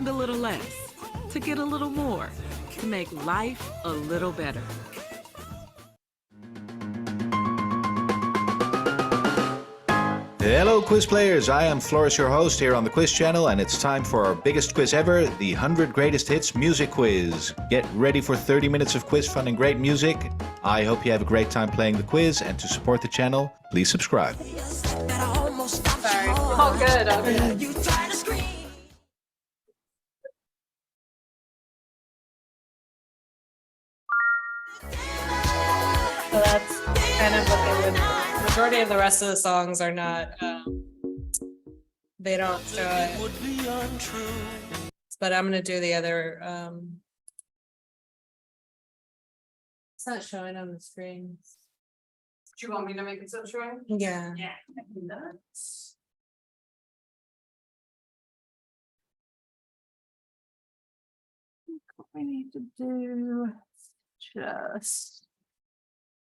spend a little less, to get a little more, to make life a little better. Hello quiz players, I am Floris, your host here on the Quiz Channel, and it's time for our biggest quiz ever, the 100 Greatest Hits Music Quiz. Get ready for 30 minutes of quiz fun and great music. I hope you have a great time playing the quiz, and to support the channel, please subscribe. Sorry. Oh, good. Okay. So that's kind of what they would. Majority of the rest of the songs are not. They don't show it. But I'm gonna do the other. It's not showing on the screen. Do you want me to make it so showing? Yeah. Yeah. I can do that. What we need to do just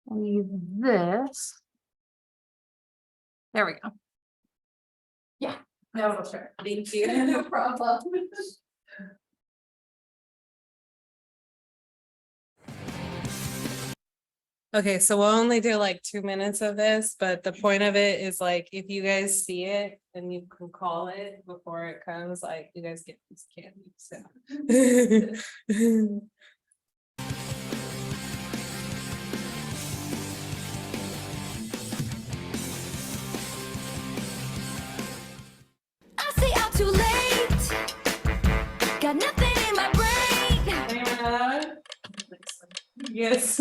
leave this. There we go. Yeah, no, for sure. Thank you. No problem. Okay, so we'll only do like 2 minutes of this, but the point of it is like if you guys see it and you can call it before it comes, like you guys get this candy. So I say out too late. Got nothing in my brain. anyone know that one? Yes.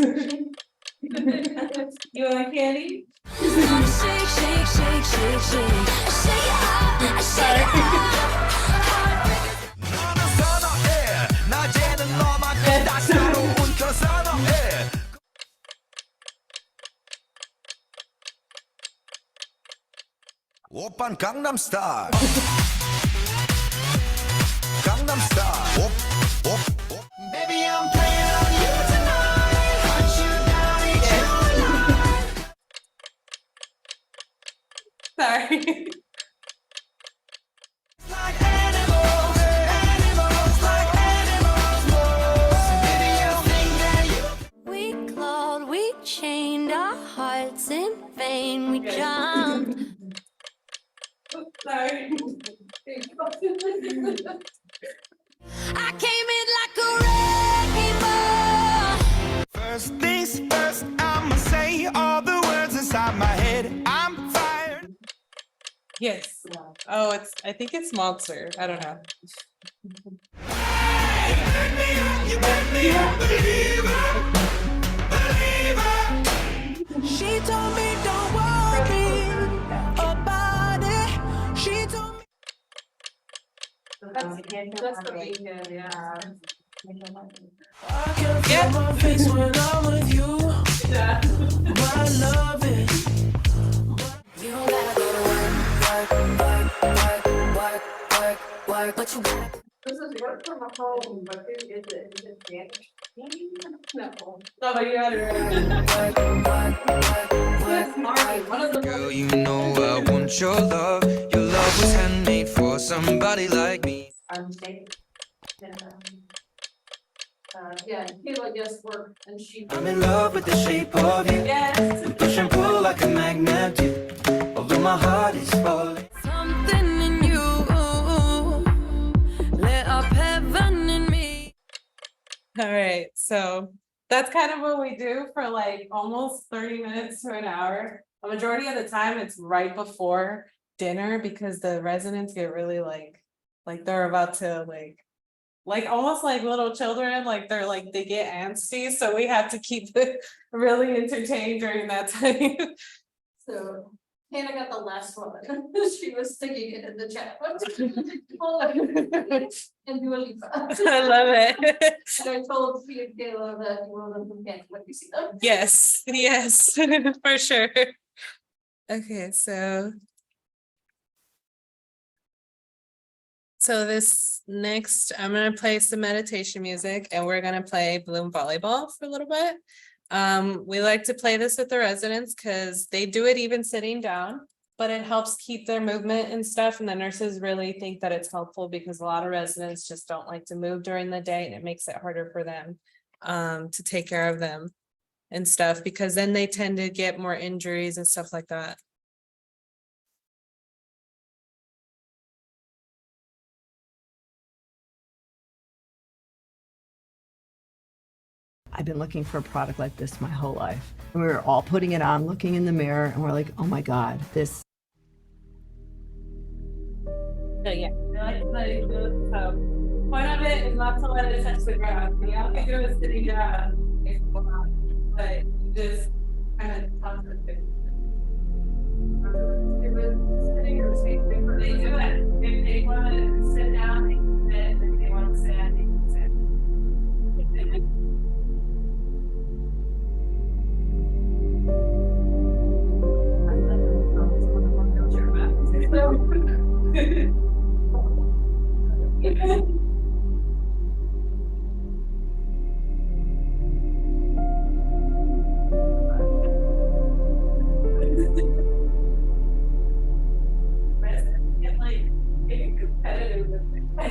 You want candy? Shake, shake, shake, shake, shake. Shake it up, shake it 오빤 강남스타일 강남스타일 Baby I'm playing on you tonight Hunt you down, eat you alive Sorry. Like animals, animals, like animals Baby you think that you We clawed, we chained our hearts in vain. We jumped. Sorry. I came in like a wrecking ball. First things first, I'ma say all the words inside my head I'm fired Yes. Oh, I think it's Monster. I don't know. You make me a believer, believer She told me don't worry about it She told me That's the weekend, yeah. I can feel my face when I'm with you Yeah. My love is You don't gotta go to work, but you gotta. This is work from home, but is it Spanish? No. Oh, you got it Yes, Marty, one of the. Girl, you know I want your love. Your love was handmade for somebody like me. Yeah, Kayla just worked and she. I'm in love with the shape of you. Yes. We push and pull like a magnet do. Although my heart is falling. Something in you lit up heaven in me. All right, so that's kind of what we do for like almost 30 minutes to an hour. A majority of the time, it's right before dinner because the residents get really like they're about to like almost like little children, like they get antsy, so we have to keep it really entertained during that time. So Hannah got the last one. She was sticking it in the chat. And Dua Lipa. I love it. And I told Pete and Kayla that you will them from Canada when you see them. Yes, yes, for sure. Okay, so this next, I'm gonna play some meditation music and we're gonna play Bloom Volleyball for a little bit. We like to play this with the residents because they do it even sitting down, but it helps keep their movement and stuff. And the nurses really think that it's helpful because a lot of residents just don't like to move during the day and it makes it harder for them to take care of them and stuff, because then they tend to get more injuries and stuff like that. I've been looking for a product like this my whole life. We were all putting it on, looking in the mirror, and we're like, oh my God, this. So yeah, point of it is not to let it touch the ground. You have to do is sitting down, but you just kind of toss it. It was sitting or sleeping. They do it. If they want to sit down, they can sit. If they want to stand, they can sit.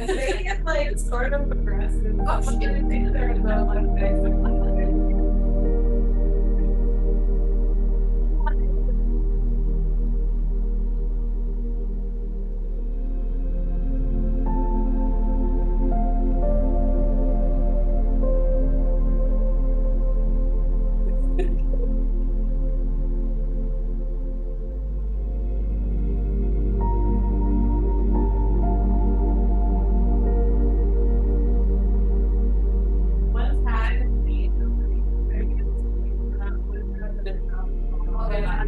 They get like sort of aggressive. Oh, shit, I think they're in the like one time,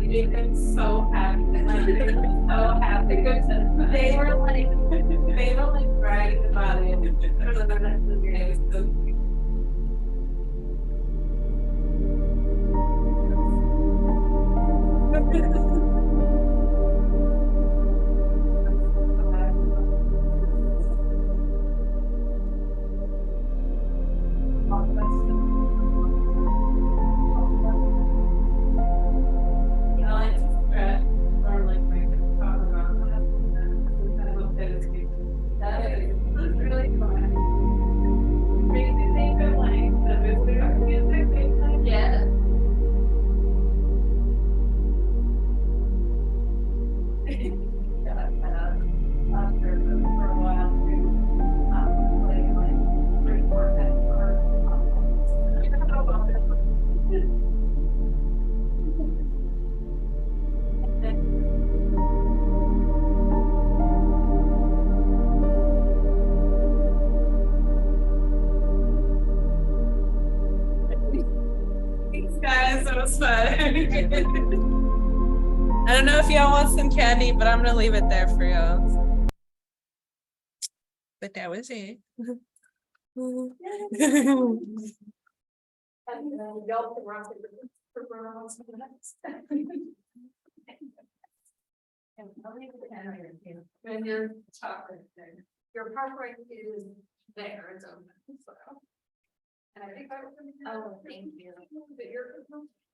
they been so happy. Like, they were so happy. They were like bragging about it for the rest of the day. It was so cute. I like to stretch or like make it talk about that. That is really fun. Makes me think of like the music. Yeah. Yeah, after for a while too. Playing like 3-4 minutes or Thanks guys, it was fun. I don't know if y'all want some candy, but I'm gonna leave it there for y'all. But that was it. When you're chocolate there, your heart rate is there, it's open, so. And I think I was. Oh, thank you. But you're.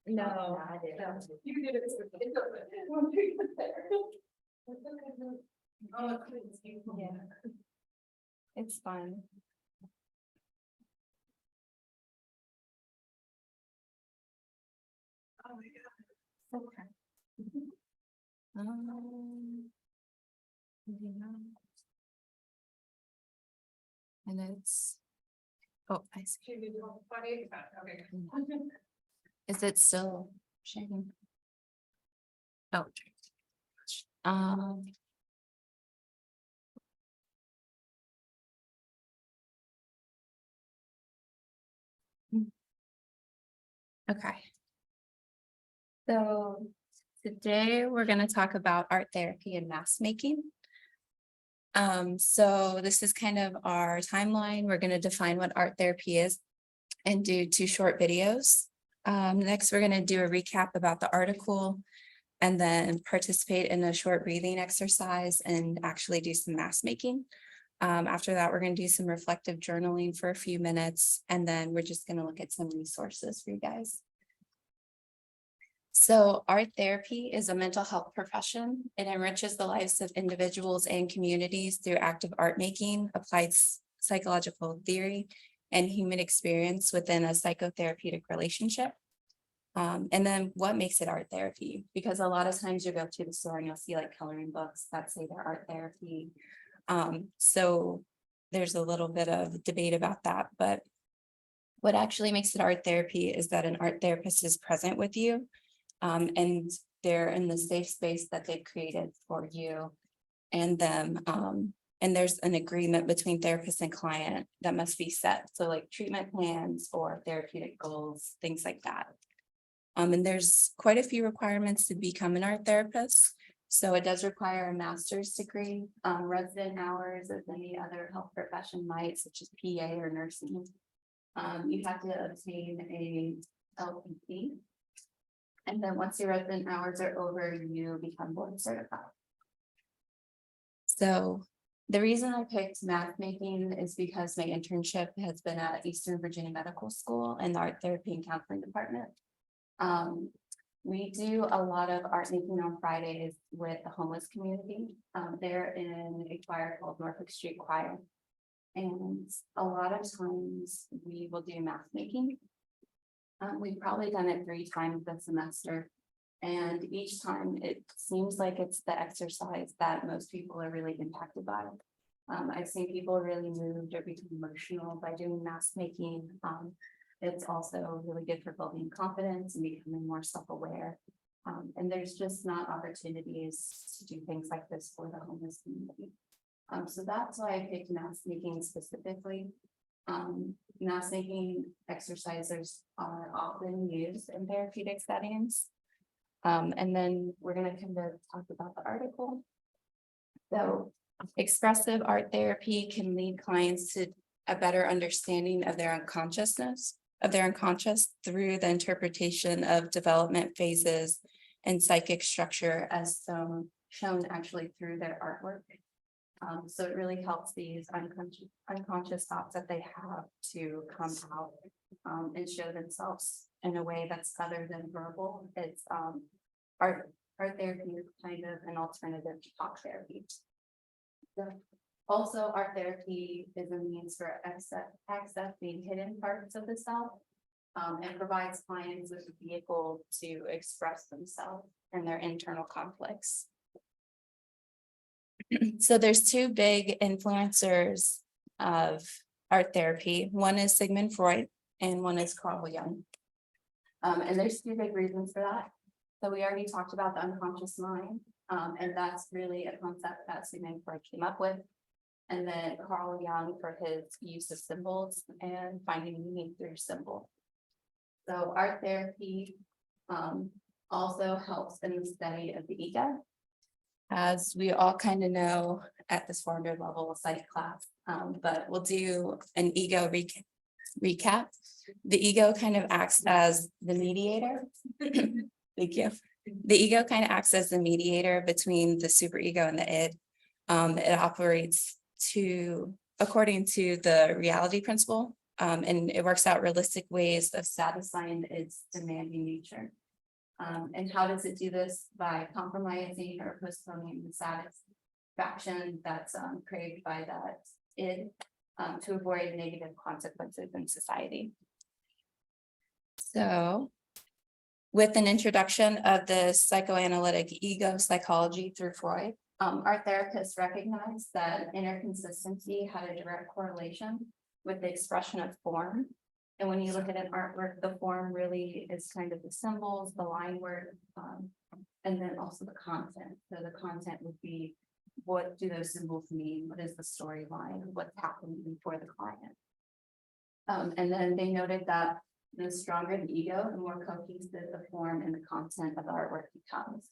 No. I did. You did it. It's open. Oh, it's yeah. It's fun. Oh my God. Okay. And it's, oh, I see. She did all funny. Okay. Is it still shaking? Oh. Okay. So today we're going to talk about art therapy and mask making. So this is kind of our timeline. We're going to define what art therapy is and do 2 short videos. Next, we're going to do a recap about the article and then participate in a short breathing exercise and actually do some mask making. After that, we're going to do some reflective journaling for a few minutes, and then we're just going to look at some resources for you guys. So art therapy is a mental health profession. It enriches the lives of individuals and communities through active art making, applied psychological theory, and human experience within a psychotherapeutic relationship. And then what makes it art therapy? Because a lot of times you go to the store and you'll see like coloring books that say they're art therapy. So there's a little bit of debate about that, but what actually makes it art therapy is that an art therapist is present with you. And they're in the safe space that they've created for you and them. And there's an agreement between therapist and client that must be set. So like treatment plans or therapeutic goals, things like that. And there's quite a few requirements to become an art therapist. So it does require a master's degree, resident hours as any other health profession might, such as PA or nursing. You have to obtain a LPC. And then once your resident hours are over, you become board certified. So the reason I picked math making is because my internship has been at Eastern Virginia Medical School in the art therapy and counseling department. We do a lot of art making on Fridays with the homeless community. They're in a choir called Norfolk Street Choir. And a lot of times we will do math making. We've probably done it 3 times this semester. And each time it seems like it's the exercise that most people are really impacted by. I've seen people really moved or become emotional by doing math making. It's also really good for building confidence and becoming more self-aware. And there's just not opportunities to do things like this for the homeless community. So that's why I picked math making specifically. Math making exercises are often used in therapeutic settings. And then we're going to kind of talk about the article. So expressive art therapy can lead clients to a better understanding of their unconscious through the interpretation of development phases and psychic structure as shown actually through their artwork. So it really helps these unconscious thoughts that they have to come out and show themselves in a way that's other than verbal. It's art therapy is kind of an alternative to talk therapy. So also, art therapy is a means for accessing hidden parts of the self and provides clients with a vehicle to express themselves and their internal conflicts. So there's 2 big influencers of art therapy. One is Sigmund Freud and one is Carl Jung. And there's 2 big reasons for that. So we already talked about the unconscious mind, and that's really a concept that Sigmund Freud came up with. And then Carl Jung for his use of symbols and finding meaning through symbol. So art therapy also helps in the study of the ego. As we all kind of know at this 400 level psych class, but we'll do an ego recap. The ego kind of acts as the mediator. Thank you. The ego kind of acts as the mediator between the superego and the id. It operates according to the reality principle, and it works out realistic ways of satisfying its demanding nature. And how does it do this? By compromising or postponing the satisfaction that's craved by that id to avoid negative consequences in society. So with an introduction of the psychoanalytic ego psychology through Freud, our therapists recognized that inner consistency had a direct correlation with the expression of form. And when you look at an artwork, the form really is kind of the symbols, the line work, and then also the content. So the content would be, what do those symbols mean? What is the storyline? What's happening for the client? And then they noted that the stronger the ego, the more cohesive the form and the content of the artwork becomes.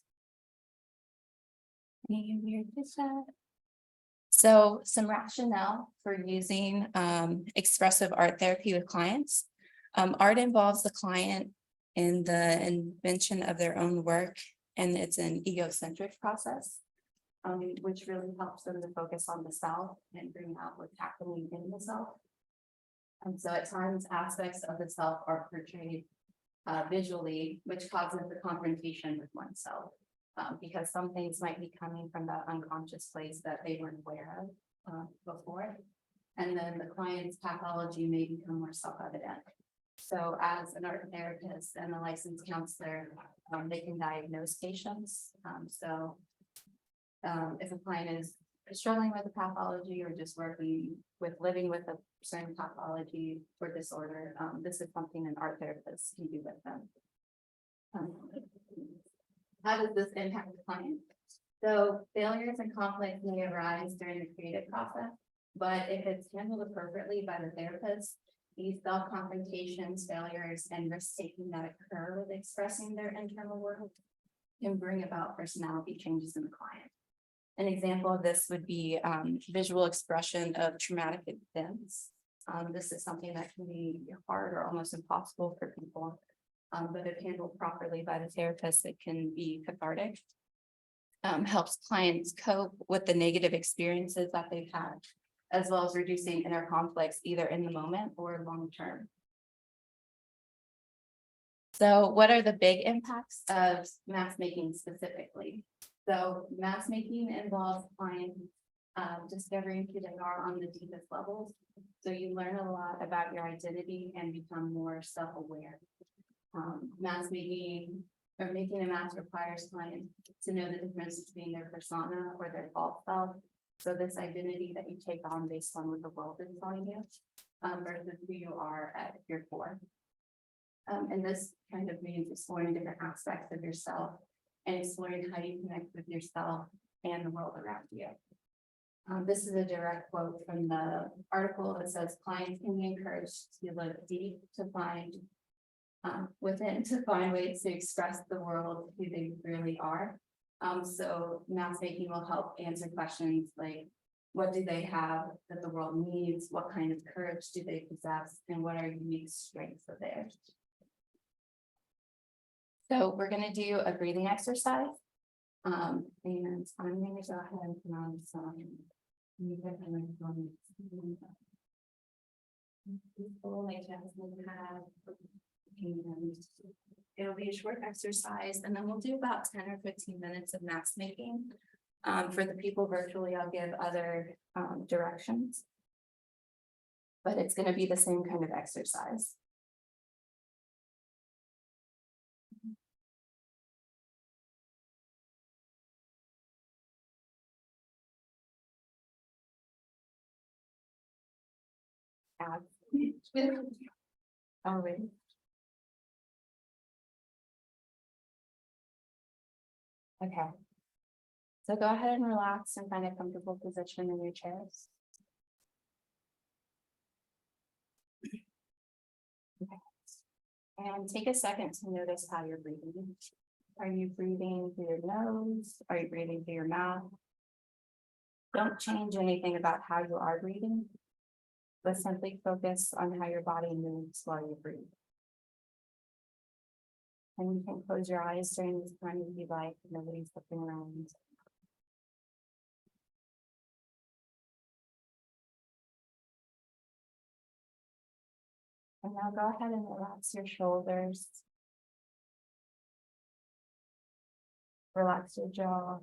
Any weird picture? So some rationale for using expressive art therapy with clients. Art involves the client in the invention of their own work, and it's an egocentric process, which really helps them to focus on the self and bring out what's happening in the self. And so at times aspects of the self are portrayed visually, which causes the confrontation with oneself. Because some things might be coming from that unconscious place that they weren't aware of before. And then the client's pathology may become more self-evident. So as an art therapist and a licensed counselor, they can diagnose patients. If a client is struggling with a pathology or just living with a certain pathology or disorder, this is something an art therapist can do with them. How does this impact the client? So failures and conflicts may arise during the creative process, but if it's handled appropriately by the therapist, these self-confrontations, failures, and risk-taking that occur with expressing their internal world can bring about personality changes in the client. An example of this would be visual expression of traumatic events. This is something that can be hard or almost impossible for people. But if handled properly by the therapist, it can be cathartic. Helps clients cope with the negative experiences that they've had, as well as reducing inner conflicts either in the moment or long term. So what are the big impacts of mask making specifically? So mask making involves clients discovering who they are on the deepest levels. So you learn a lot about your identity and become more self-aware. Mask making or making a mask requires clients to know the difference between their persona or their false self. So this identity that you take on based on what the world is telling you, versus who you are at your core. And this kind of means exploring different aspects of yourself and exploring how you connect with yourself and the world around you. This is a direct quote from the article that says clients can be encouraged to look deep to find within to find ways to express the world who they really are. So mask making will help answer questions like, what do they have that the world needs? What kind of courage do they possess? And what are unique strengths of theirs? So we're going to do a breathing exercise. And I'm going to go ahead and put on some. It'll be a short exercise, and then we'll do about 10 or 15 minutes of mask making. For the people virtually, I'll give other directions. But it's going to be the same kind of exercise. All right. Okay. So go ahead and relax and find a comfortable position in your chairs. Okay. And take a second to notice how you're breathing. Are you breathing through your nose? Are you breathing through your mouth? Don't change anything about how you are breathing, but simply focus on how your body moves while you breathe. And you can close your eyes during this time if you like. Nobody's looking around. And now go ahead and relax your shoulders. Relax your jaw.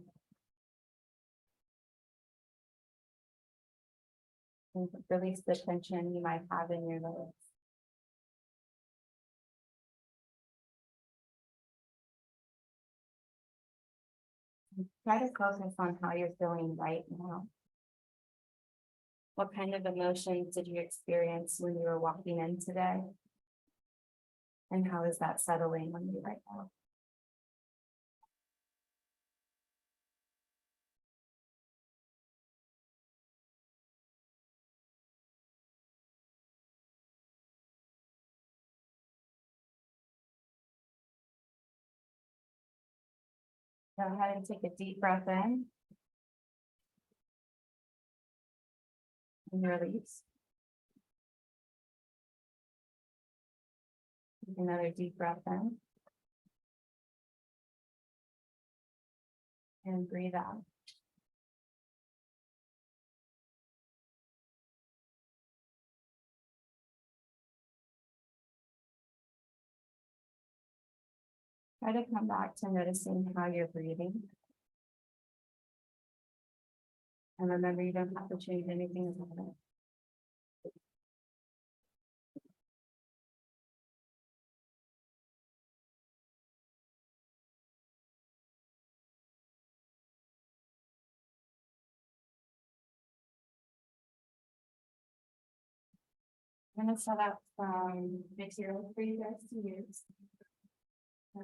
And release the tension you might have in your legs. Try to focus on how you're feeling right now. What kind of emotions did you experience when you were walking in today? And how is that settling on you right now? Go ahead and take a deep breath in. And release. Take another deep breath in. And breathe out. Try to come back to noticing how you're breathing. And remember, you don't have to change anything about it. I'm gonna set up some material for you guys to use. For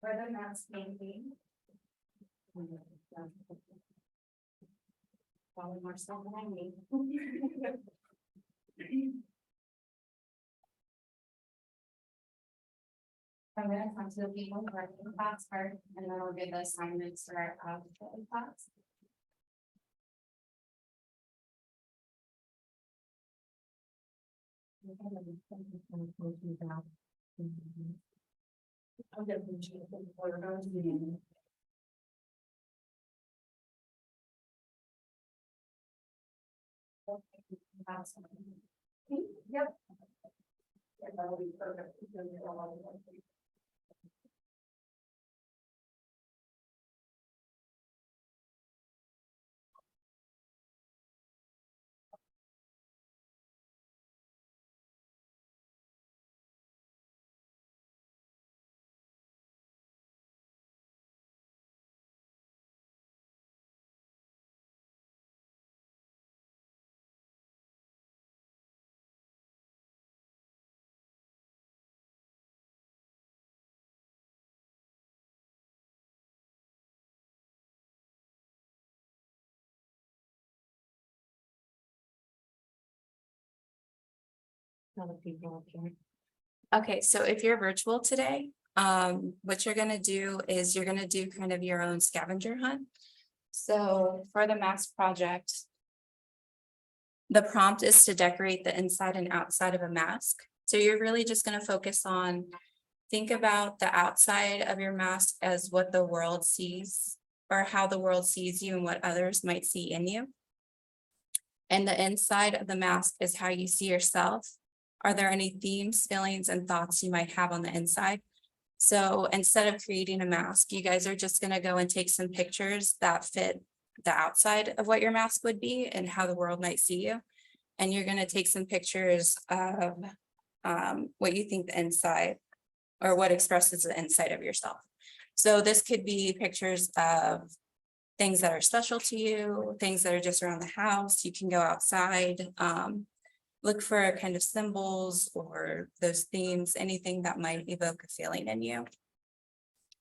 the mask painting. Probably more stuff than I need. I'm gonna come to the people who are in class first, and then I'll give the assignments to our class. Yep. That'll be perfect. Okay, so if you're virtual today, what you're gonna do is you're gonna do kind of your own scavenger hunt. So for the mask project, the prompt is to decorate the inside and outside of a mask. So you're really just gonna focus on, think about the outside of your mask as what the world sees, or how the world sees you and what others might see in you. And the inside of the mask is how you see yourself. Are there any themes, feelings, and thoughts you might have on the inside? So instead of creating a mask, you guys are just gonna go and take some pictures that fit the outside of what your mask would be and how the world might see you. And you're gonna take some pictures of what you think the inside, or what expresses the inside of yourself. So this could be pictures of things that are special to you, things that are just around the house. You can go outside, look for kind of symbols or those themes, anything that might evoke a feeling in you.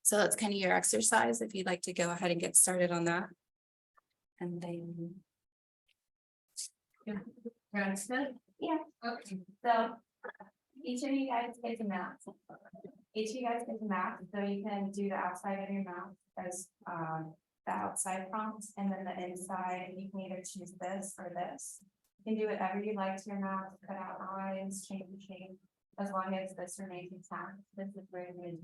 So that's kind of your exercise, if you'd like to go ahead and get started on that. And then. Yeah, okay, so each of you guys get a map. Each of you guys get a map, so you can do the outside of your mouth as the outside prompt, and then the inside, you can either choose this or this. You can do whatever you like to your mouth, cut out lines, change the shape, as long as this remains intact. This is where it is.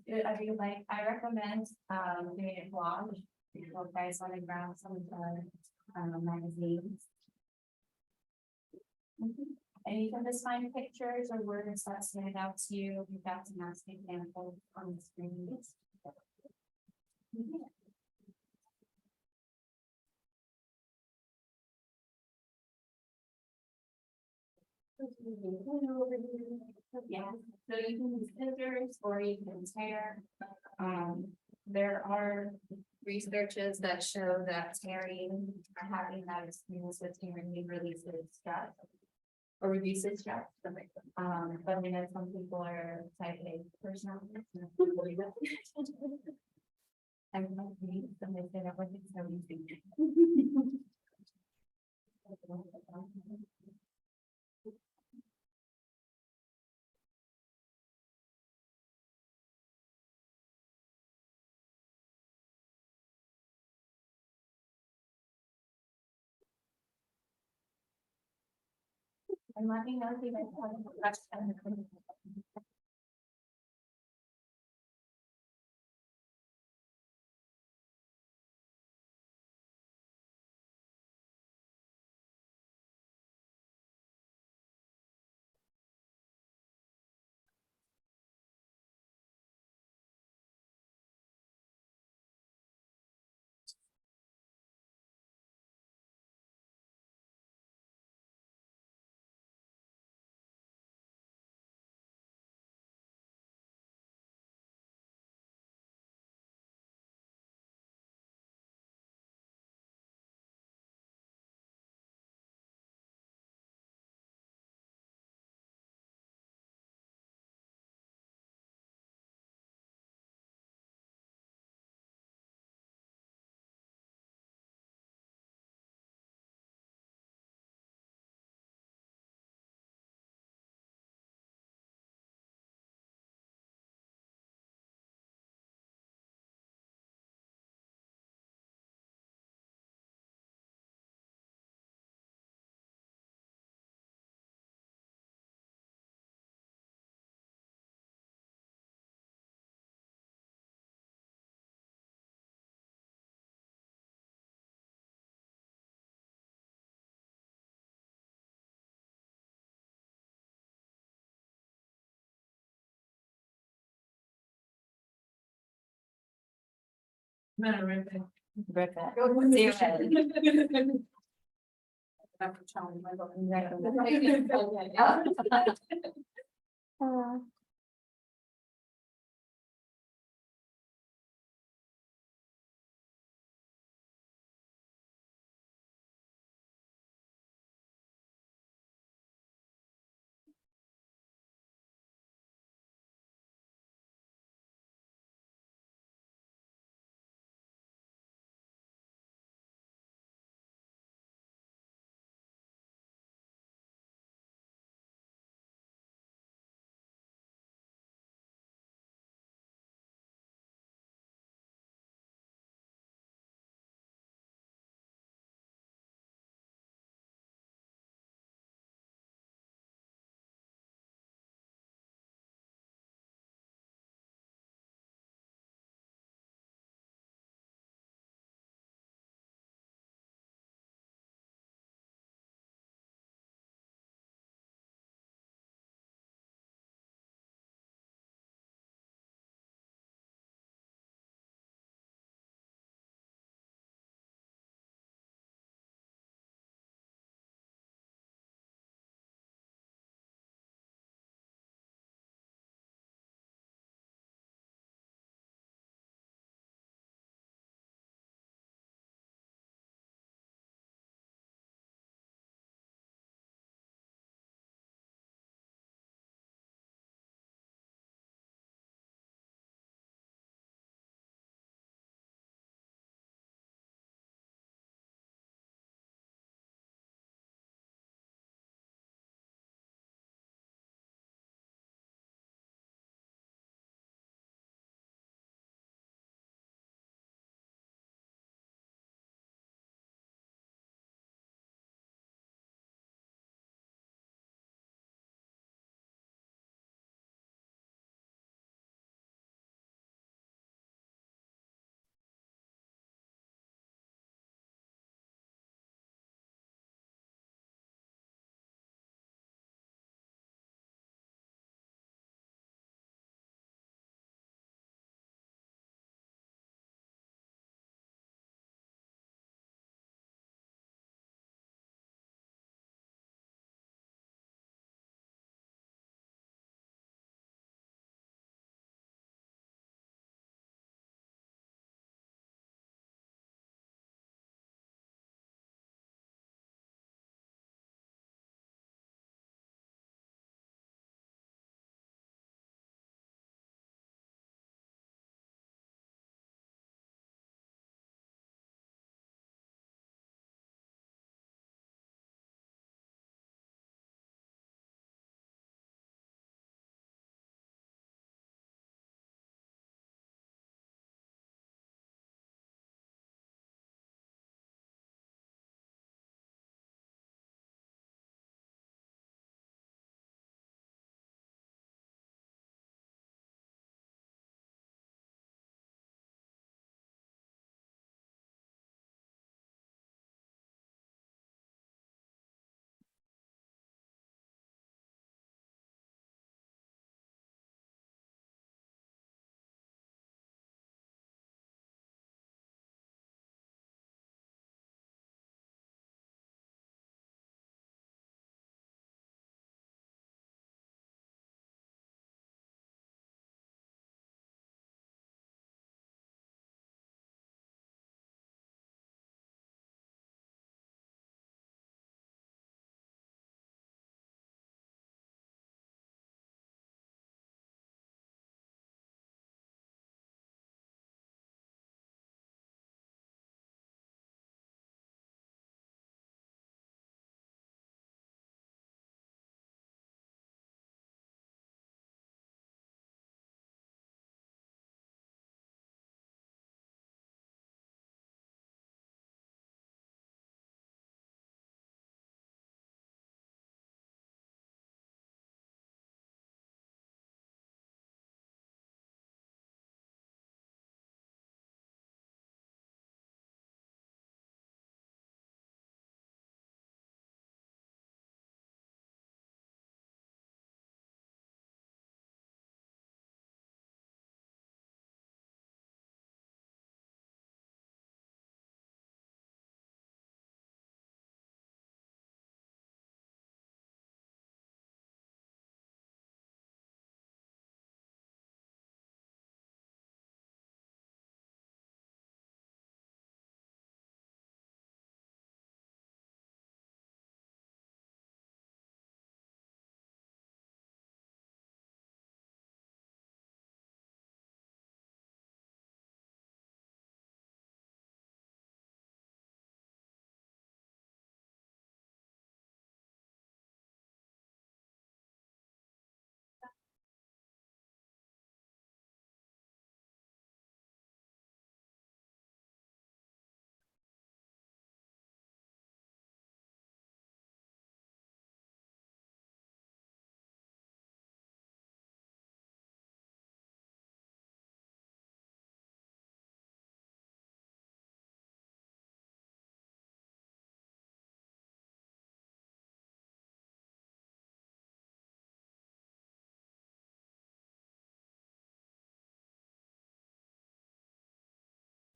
Whatever you like, I recommend doing a collage. You guys want to grab some of the magazines. And you can just find pictures or words that stand out to you. You've got some nice examples on the screen. Yeah, so you can use scissors or you can tear. There are researches that show that tearing, or having that experience with tearing releases stress. Or reduces stress. But I know some people are type A personalities. I'm not me, so they say that wasn't so easy. And let me know if you guys have any questions. I'm gonna rip it. Rip it. See you later. After telling my book.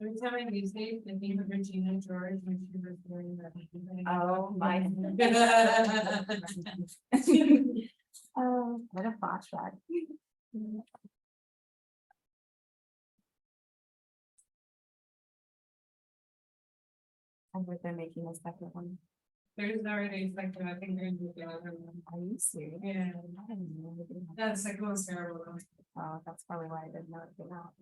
Every time I use these, I think of Regina George when she was doing that. Oh, my. Oh, what a flashback. I heard they're making a second one. There's already like, I think they're gonna do the other one. Are you serious? Yeah, I didn't know they did that. that second one's terrible. Oh, that's probably why I didn't know it came out.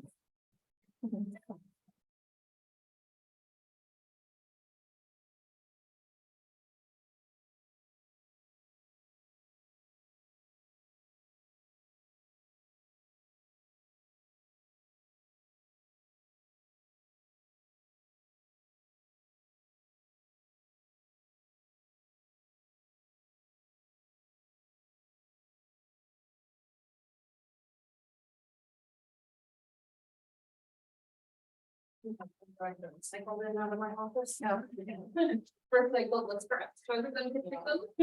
Cycled in out of my office. No. First cycle, let's correct. Further than typical.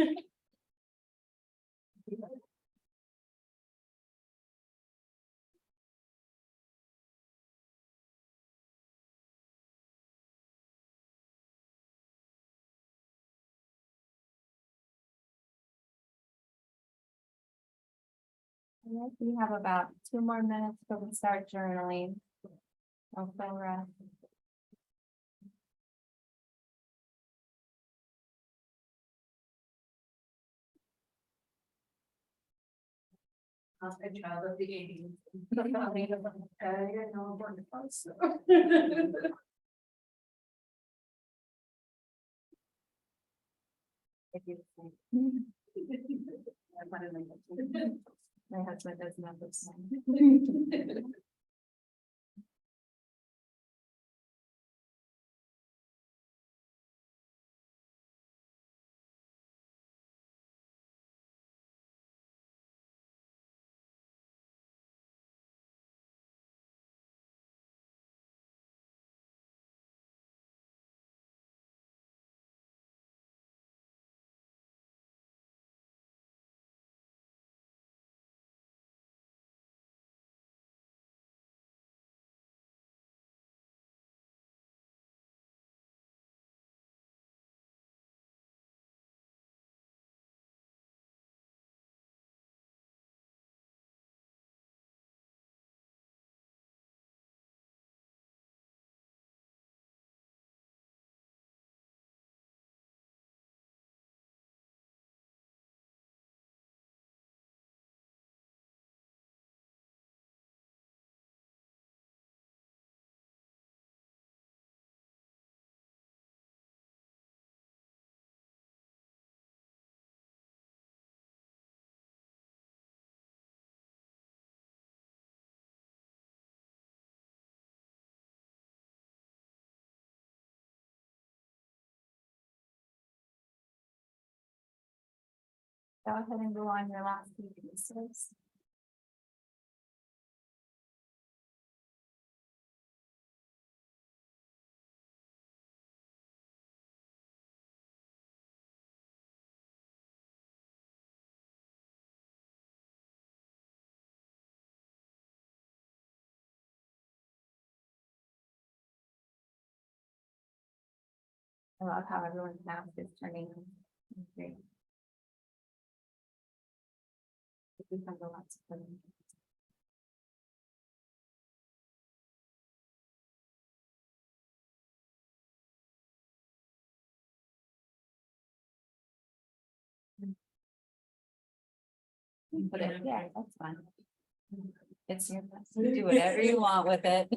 Alright, we have about 2 more minutes till we start journaling. Okay, A child of the eighties. I know about the house, so. my husband does not listen. Go ahead and go on your last few pieces. I love how everyone's mouth is turning. Great. It becomes a lot to put in. But yeah, that's fine. It's your best. You do whatever you want with it.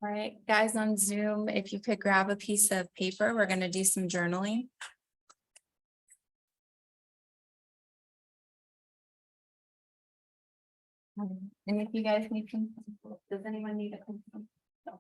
All right, guys on Zoom, if you could grab a piece of paper, we're gonna do some journaling. And if you guys need some, does anyone need a pencil? No.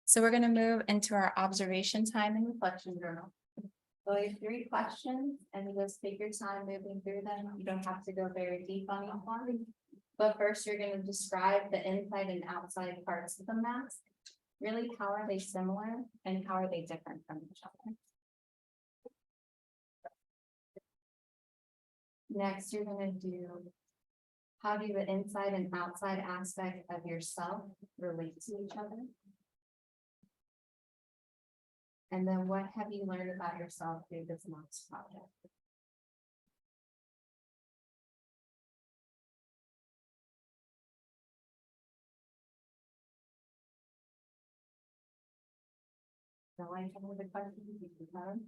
So we're gonna move into our observation time and reflection journal. So we have 3 questions and you just take your time moving through them. You don't have to go very deep on each one. But first, you're gonna describe the inside and outside parts of the mask. Really, how are they similar and how are they different from each other? Next, you're gonna do, how do the inside and outside aspect of yourself relate to each other? And then what have you learned about yourself through this mask project? No, I have other questions, you can have.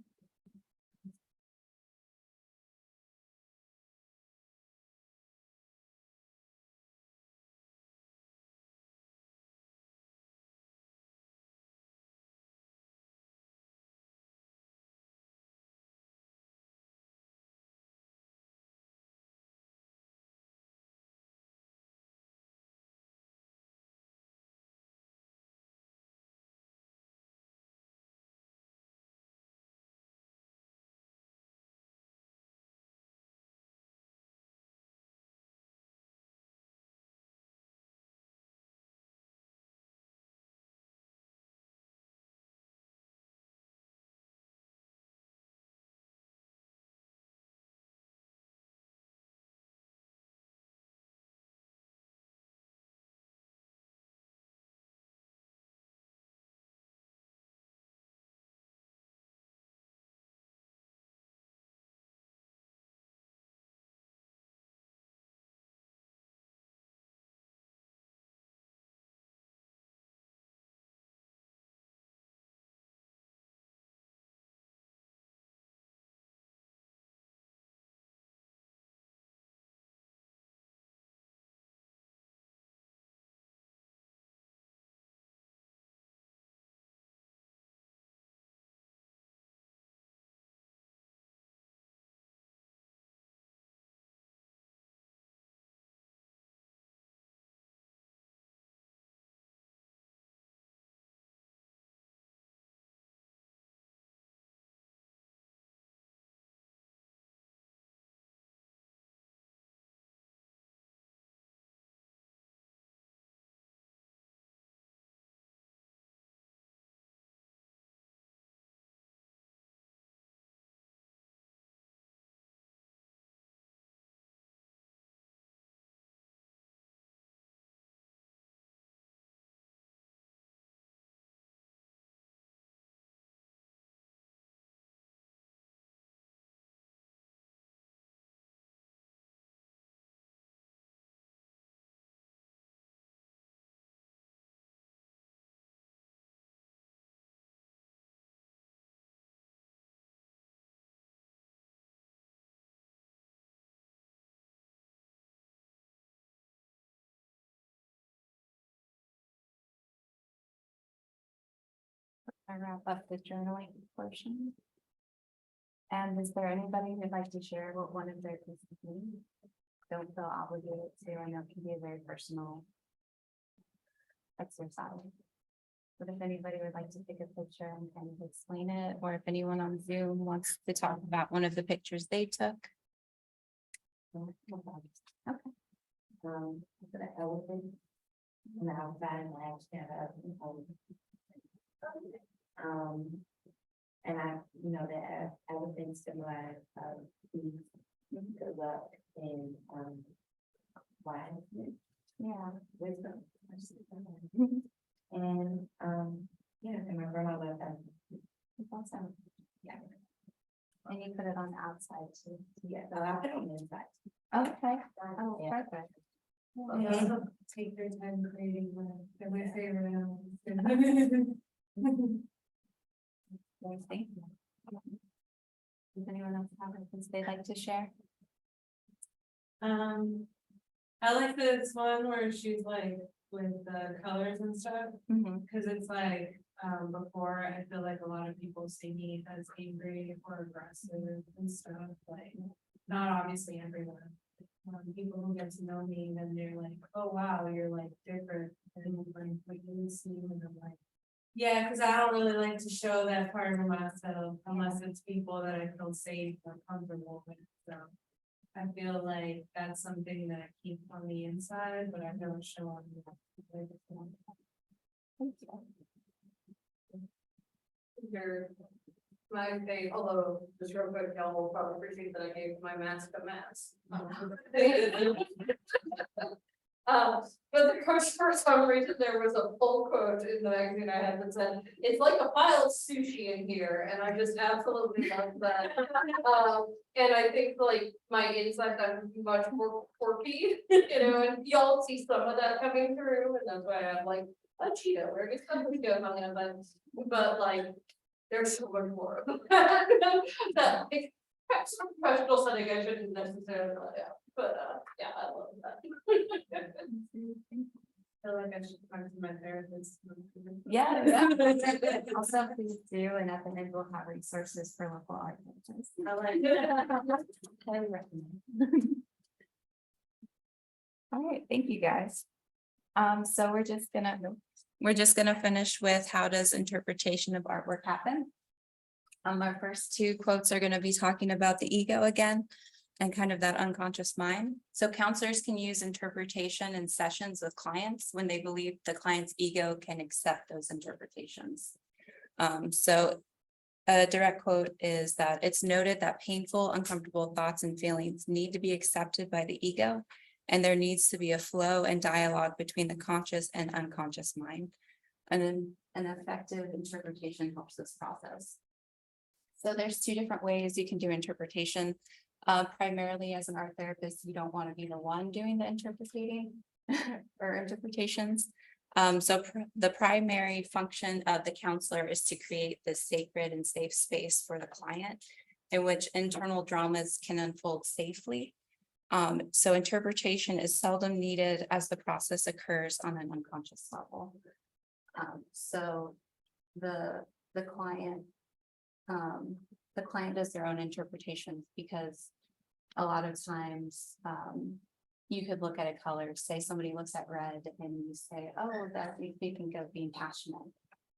I wrap up the journaling portion. And is there anybody who'd like to share what one of their pieces means? Don't feel obligated to, I know it can be a very personal exercise. But if anybody would like to take a picture and kind of explain it, or if anyone on Zoom wants to talk about one of the pictures they took. Okay. For the elephant. And outside and I stand up. And I, you know, the elephant symbolize good luck and wise. Yeah. Wisdom. And yeah, and my grandma loved that. That's awesome. Yeah. And you put it on the outside too. Yeah, so I put it on the inside. Okay. Oh, Yeah. perfect. Yeah. Take your time creating my favorite. Well, thank you. Does anyone else have anything they'd like to share? I like this one where she's like with the colors and stuff, cause it's like, before, I feel like a lot of people see me as angry or aggressive and stuff, like, not obviously everyone. People who get to know me, then they're like, oh wow, you're like different, and like what you see, and I'm like, Yeah, because I don't really like to show that part of myself unless it's people that I feel safe or comfortable with, so. I feel like that's something that I keep on the inside, but I don't show on the. Your, my thing, although just real quick, y'all will probably appreciate that I gave my mask a mask. But for some reason, there was a full quote in the magazine I had that said, it's like a pile of sushi in here, and I just absolutely love that. And I think like my inside, I'm much more quirky, you know, and y'all see some of that coming through, and that's why I'm like, a Cheeto, where it's some Cheeto on the event, but like, there's so much more of that. That, like, perhaps some professional setting I shouldn't necessarily, but, yeah, I love that. I feel like I should talk to my therapist. Yeah. Also, please do, and at the end, we'll have resources for local art. pages. I like it. Highly recommend. All right, thank you, guys. So we're just gonna finish with how does interpretation of artwork happen? Our first two quotes are gonna be talking about the ego again and kind of that unconscious mind. So counselors can use interpretation in sessions with clients when they believe the client's ego can accept those interpretations. So a direct quote is that it's noted that painful, uncomfortable thoughts and feelings need to be accepted by the ego, and there needs to be a flow and dialogue between the conscious and unconscious mind. And then an effective interpretation helps this process. So there's two different ways you can do interpretation. Primarily as an art therapist, you don't want to be the one doing the interpreting or interpretations. The primary function of the counselor is to create this sacred and safe space for the client in which internal dramas can unfold safely. So interpretation is seldom needed as the process occurs on an unconscious level. So the client does their own interpretations because a lot of times you could look at a color, say somebody looks at red and you say, oh, that makes me think of being passionate.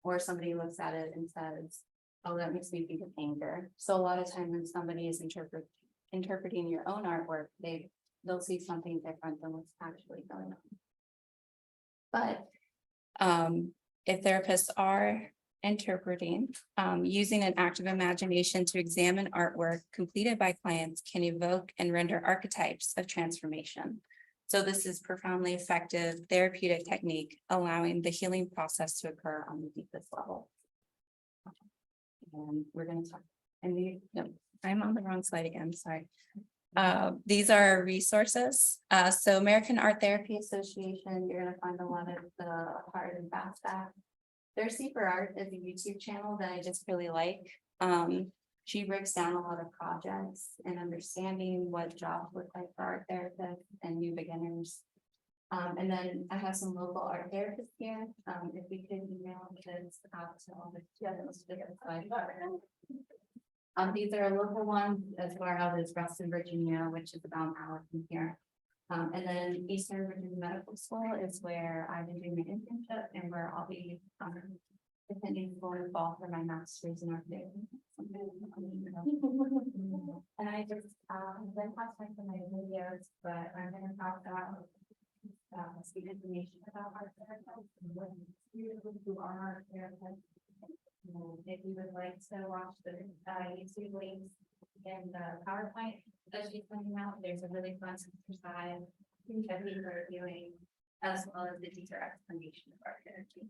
Or somebody looks at it and says, oh, that makes me think of anger. So a lot of times when somebody is interpreting your own artwork, they'll see something different than what's actually going on. But if therapists are interpreting, using an active imagination to examine artwork completed by clients can evoke and render archetypes of transformation. So this is profoundly effective therapeutic technique, allowing the healing process to occur on the deepest level. And we're going to talk, I'm on the wrong slide again, sorry. These are resources. So American Art Therapy Association, you're going to find a lot of the hard and fast facts. Thirsty for Art is a YouTube channel that I just really like. She breaks down a lot of projects and understanding what jobs look like for art therapists and new beginners. And then I have some local art therapists here. If we could email this out to all the students. These are local ones as far out as Reston, Virginia, which is about an hour from here. And then Eastern Virginia Medical School is where I've been doing my internship and where I'll be attending school in the fall for my master's in art therapy. And I just then have time for my videos, but I'm going to talk about some information about art therapists and what who are art therapists. If you would like to watch the YouTube links and the PowerPoint that she's sending out, there's a really fun exercise that we are doing, as well as the teacher explanation of art therapy.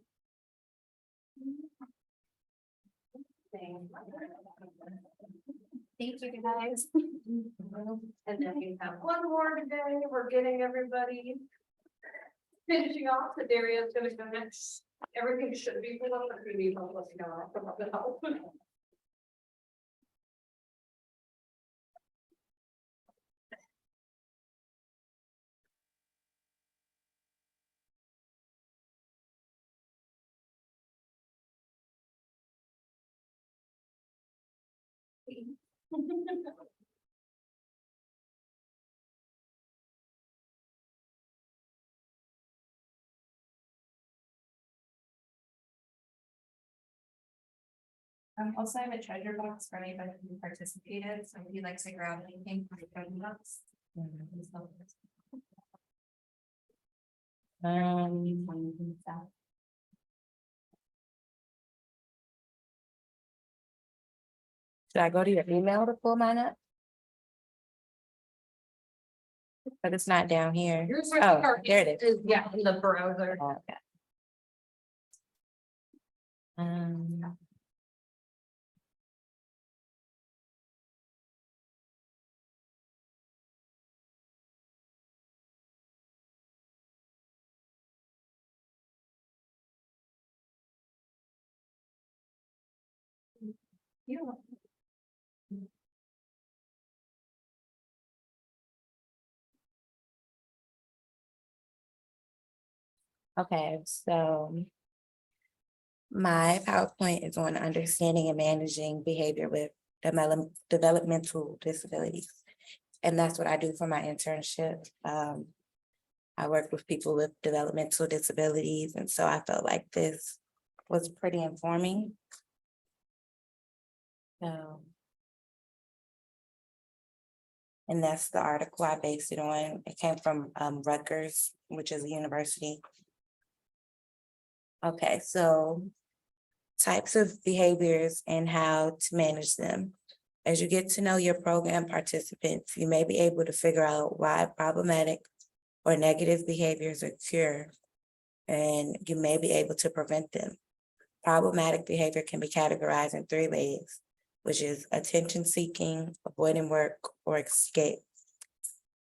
Thank you guys. And then we have one more today. We're getting everybody finishing off. The Daria's gonna go next. Everything should be full up, but we need one, let's go. Also, I have a treasure box for anybody who participated, so if you'd like to grab anything from the treasure box. Should I go to your email to pull mine up? But it's not down here. Yours Oh, there it is. Yeah, in the browser. Okay. Okay, so my PowerPoint is on understanding and managing behavior with developmental disabilities. And that's what I do for my internship. I work with people with developmental disabilities, and so I felt like this was pretty informing. So. And that's the article I based it on. It came from Rutgers, which is a university. Okay, so types of behaviors and how to manage them. As you get to know your program participants, you may be able to figure out why problematic or negative behaviors occur, and you may be able to prevent them. Problematic behavior can be categorized in 3 ways, which is attention seeking, avoiding work, or escape.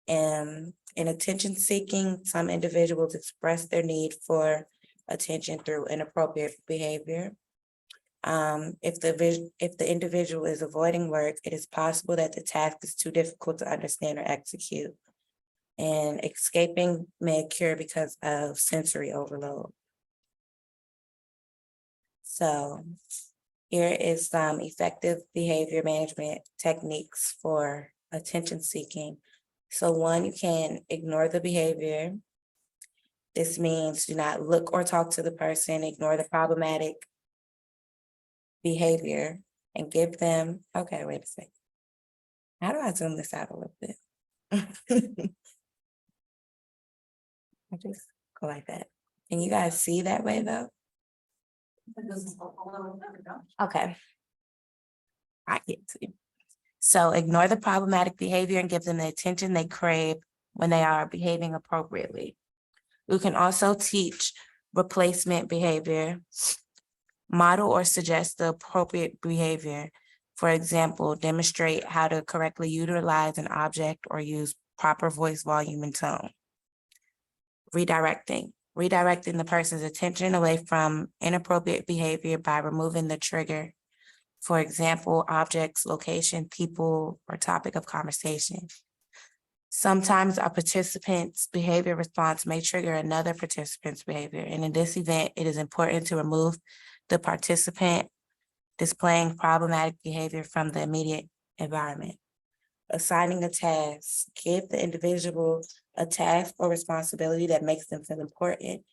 In attention seeking, some individuals express their need for attention through inappropriate behavior. If the individual is avoiding work, it is possible that the task is too difficult to understand or execute. And escaping may occur because of sensory overload. So here is some effective behavior management techniques for attention seeking. So 1, you can ignore the behavior. This means do not look or talk to the person, ignore the problematic behavior and give them, okay, wait a second. How do I zoom this out a little bit? I just go like that. Can you guys see that way though? Okay. I get to you. So ignore the problematic behavior and give them the attention they crave when they are behaving appropriately. We can also teach replacement behavior, model or suggest the appropriate behavior. For example, demonstrate how to correctly utilize an object or use proper voice volume and tone. Redirecting the person's attention away from inappropriate behavior by removing the trigger. For example, objects, location, people, or topic of conversation. Sometimes a participant's behavior response may trigger another participant's behavior, and in this event, it is important to remove the participant displaying problematic behavior from the immediate environment. Assigning a task, give the individual a task or responsibility that makes them feel important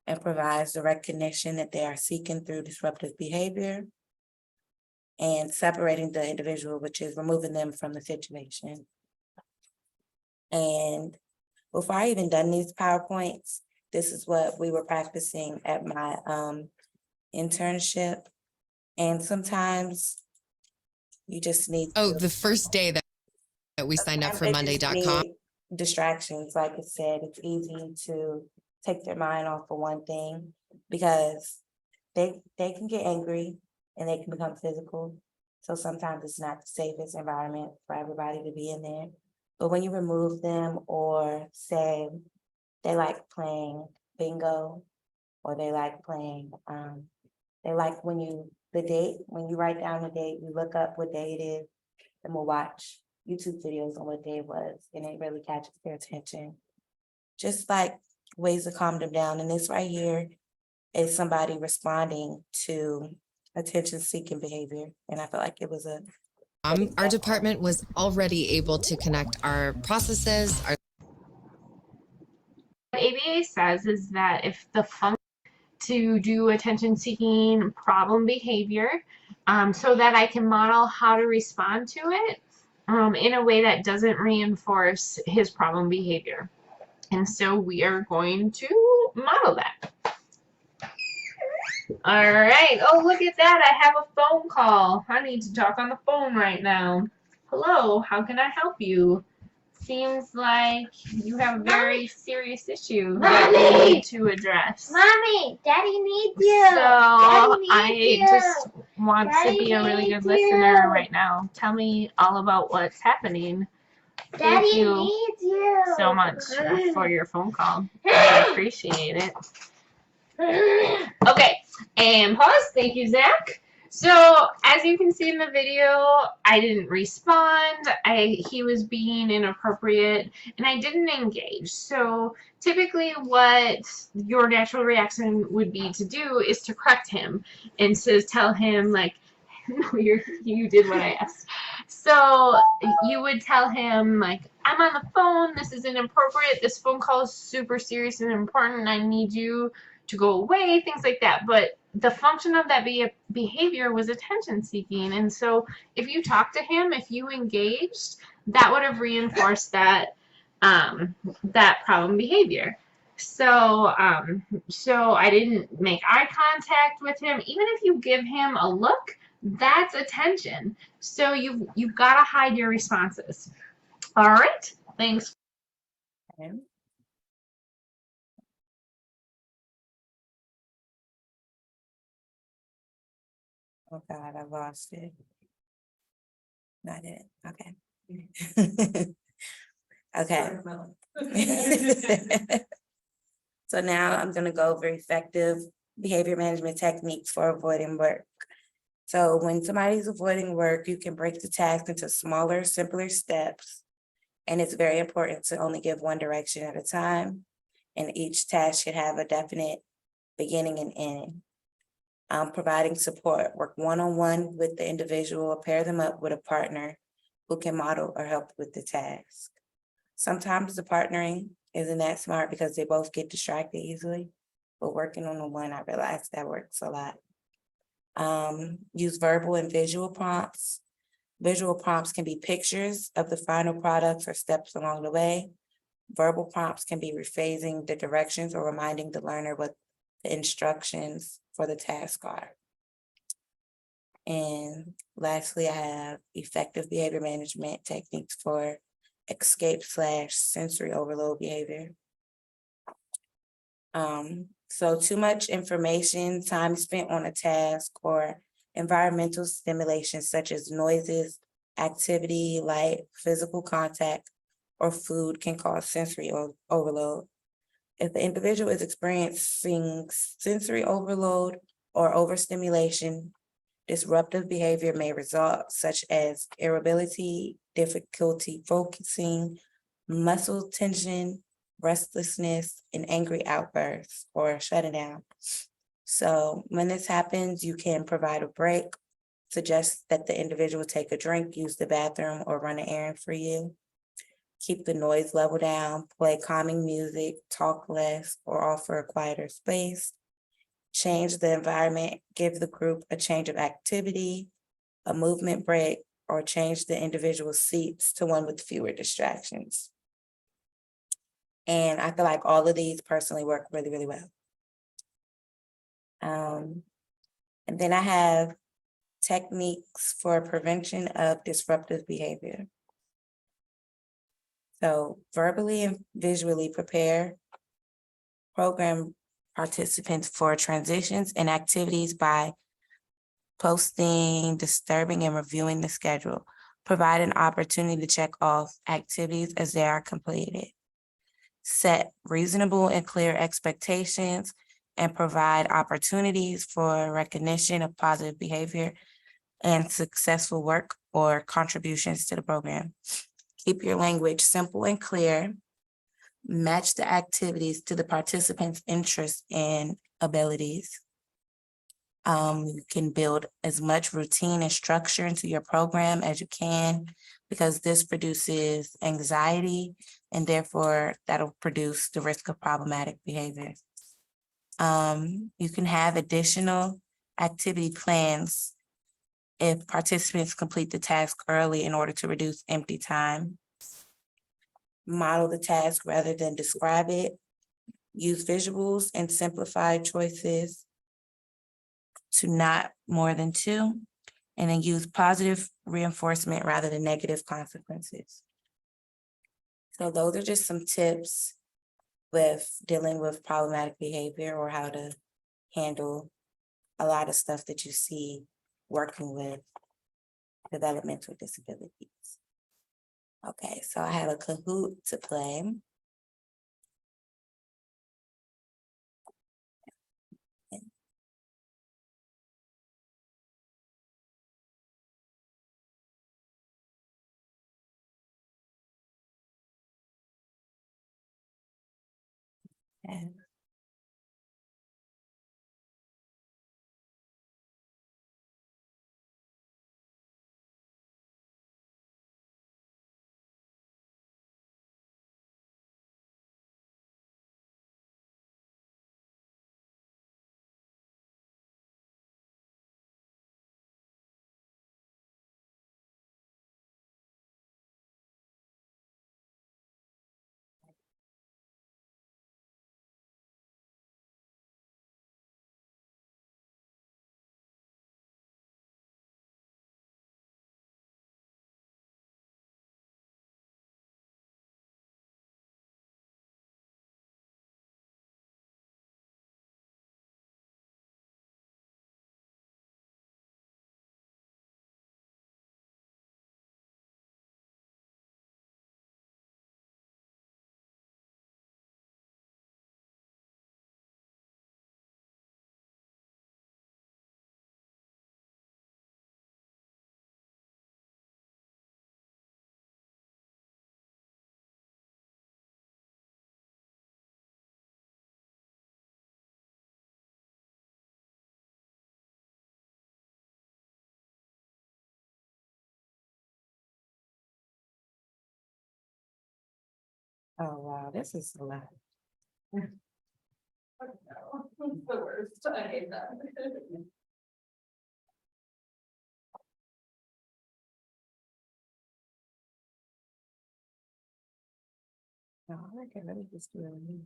and provides the recognition that they are seeking through disruptive behavior. And separating the individual, which is removing them from the situation. And before I even done these PowerPoints, this is what we were practicing at my internship. And sometimes you just need the first day that we signed up for Monday.com. Distractions, like I said, it's easy to take their mind off of one thing because they can get angry and they can become physical. So sometimes it's not the safest environment for everybody to be in there. But when you remove them, or say they like playing bingo, or they like playing, they like when you write down the date, you look up what day it is, and we'll watch YouTube videos on what day it was, and it really catches their attention. Just like ways to calm them down. And this right here is somebody responding to attention-seeking behavior, and I felt like it was Our department was already able to connect our processes. What ABA says is that if the function to do attention-seeking problem behavior, so that I can model how to respond to it in a way that doesn't reinforce his problem behavior. And so we are going to model that. All right. Oh, look at that. I have a phone call. I need to talk on the phone right now. Hello, how can I help you? Seems like you have a very serious issue that you need to address. Mommy, Daddy needs you. So Daddy I needs you. just want to Daddy be a really needs good listener you. right now. Tell me all about what's happening. Thank Daddy you needs you. so much for your phone call. I appreciate it. Okay, and pause. Thank you, Zach. So as you can see in the video, I didn't respond. He was being inappropriate, and I didn't engage. So typically, what your natural reaction would be to do is to correct him and to tell him like, "No, you did what I asked." So you would tell him like, "I'm on the phone. This is inappropriate. This phone call is super serious and important. I need you to go away," things like that. But the function of that behavior was attention seeking. And so if you talk to him, if you engaged, that would have reinforced that that problem behavior. So so I didn't make eye contact with him. Even if you give him a look, that's attention. So you've got to hide your responses. All right. Thanks. Oh God, I lost it. No, I didn't. Okay. Okay. So now I'm gonna go over effective behavior management techniques for avoiding work. So when somebody's avoiding work, you can break the task into smaller, simpler steps. And it's very important to only give one direction at a time. And each task should have a definite beginning and end. Providing support, work one-on-one with the individual, or pair them up with a partner who can model or help with the task. Sometimes the partnering isn't that smart because they both get distracted easily, but working on the one, I realized that works a lot. Use verbal and visual prompts. Visual prompts can be pictures of the final products or steps along the way. Verbal prompts can be rephrasing the directions or reminding the learner what the instructions for the task are. And lastly, I have effective behavior management techniques for escape/sensory overload behavior. So too much information, time spent on a task, or environmental stimulation such as noises, activity, light, physical contact, or food can cause sensory overload. If the individual is experiencing sensory overload or overstimulation, disruptive behavior may result, such as irritability, difficulty focusing, muscle tension, restlessness, and angry outbursts or shutting down. So when this happens, you can provide a break, suggest that the individual take a drink, use the bathroom, or run an errand for you. Keep the noise level down, play calming music, talk less, or offer a quieter space. Change the environment, give the group a change of activity, a movement break, or change the individual seats to one with fewer distractions. And I feel like all of these personally work really, really well. And then I have techniques for prevention of disruptive behavior. So verbally and visually prepare program participants for transitions and activities by posting, disturbing, and reviewing the schedule. Provide an opportunity to check off activities as they are completed. Set reasonable and clear expectations and provide opportunities for recognition of positive behavior and successful work or contributions to the program. Keep your language simple and clear. Match the activities to the participants' interests and abilities. You can build as much routine and structure into your program as you can, because this produces anxiety and therefore that'll produce the risk of problematic behavior. You can have additional activity plans if participants complete the task early in order to reduce empty time. Model the task rather than describe it. Use visuals and simplify choices to not more than 2. And then use positive reinforcement rather than negative consequences. So those are just some tips with dealing with problematic behavior or how to handle a lot of stuff that you see working with developmental disabilities. Okay, so I have a Kahoot to play. And oh wow, this is a lot. It's the worst, I hate that. No, I can really just do it.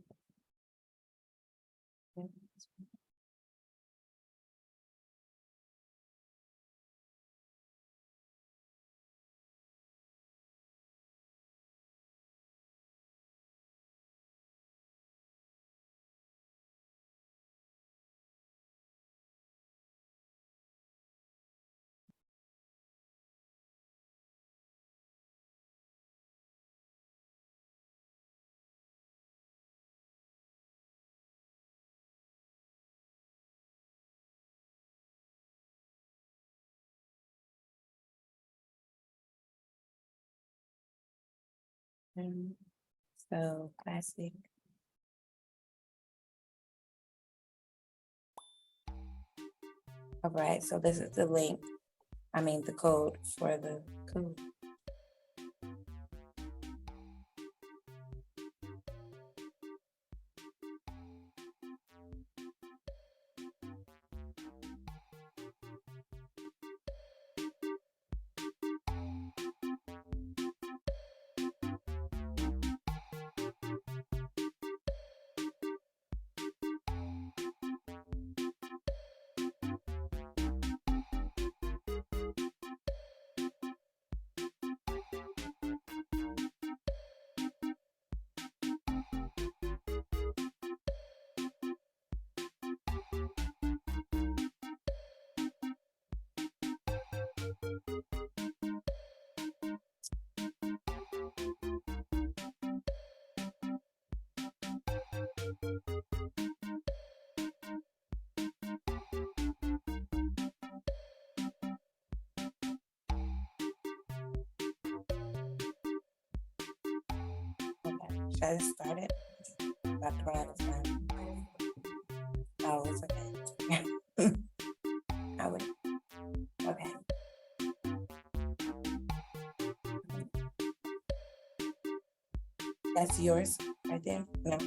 So classic. All right, so this is the link. I mean, the code for the code. Should I just start it? About to run out of time. Oh, it's okay. I would. Okay. That's yours right there? No.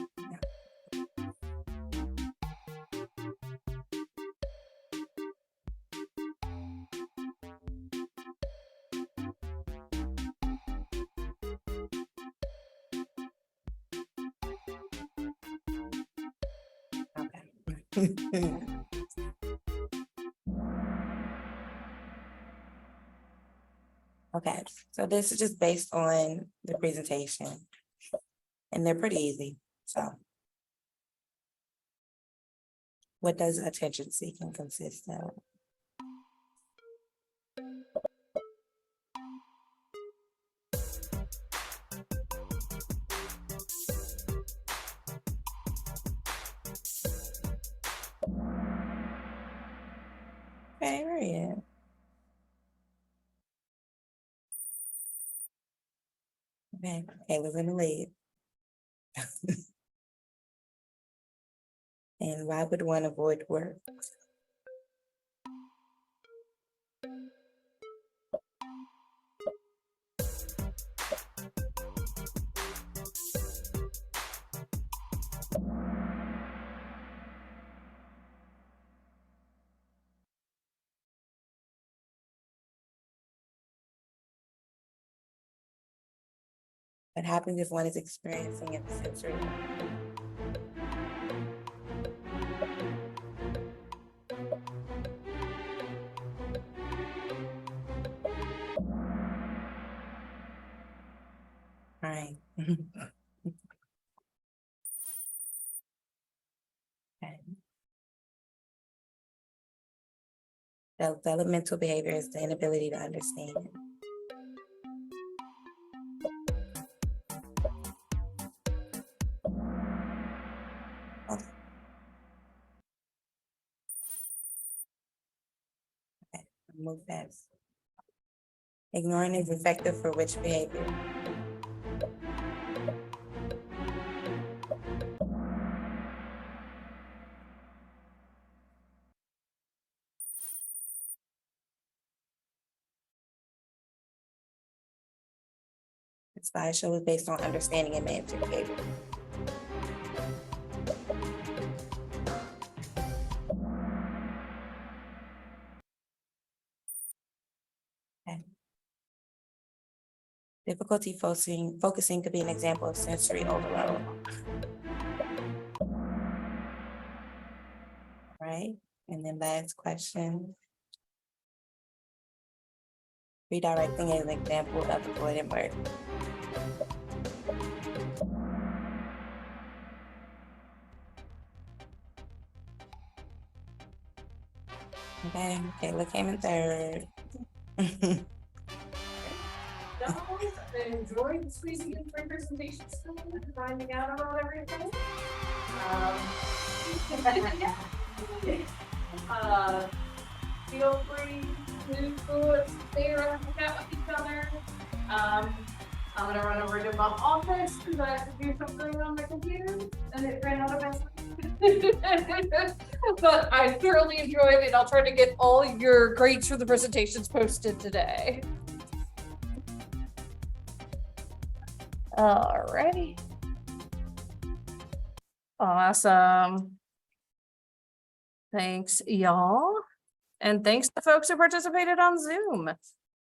Okay, so this is just based on the presentation. And they're pretty easy, so. What does attention seeking consist of? Okay, period. Okay, Kayla's in the lead. And why would one avoid work? What happens if one is experiencing a sensory? Right. Okay. Developmental behavior is the inability to understand. Okay, move fast. Ignoring is effective for which behavior? This slideshow is based on understanding and managing behavior. Okay. Difficulty focusing could be an example of sensory overload. Right, and then last question. Redirecting is an example of avoidant work. Okay, Kayla came in third. Enjoyed squeezing in three presentations and finding out about everything. Feel free to stay around and chat with each other. I'm gonna run over to my office because I have to do something on my computer and it ran out of battery. But I thoroughly enjoyed it. I'll try to get all your grades for the presentations posted today. Alrighty. Awesome. Thanks, y'all. And thanks to folks who participated on Zoom.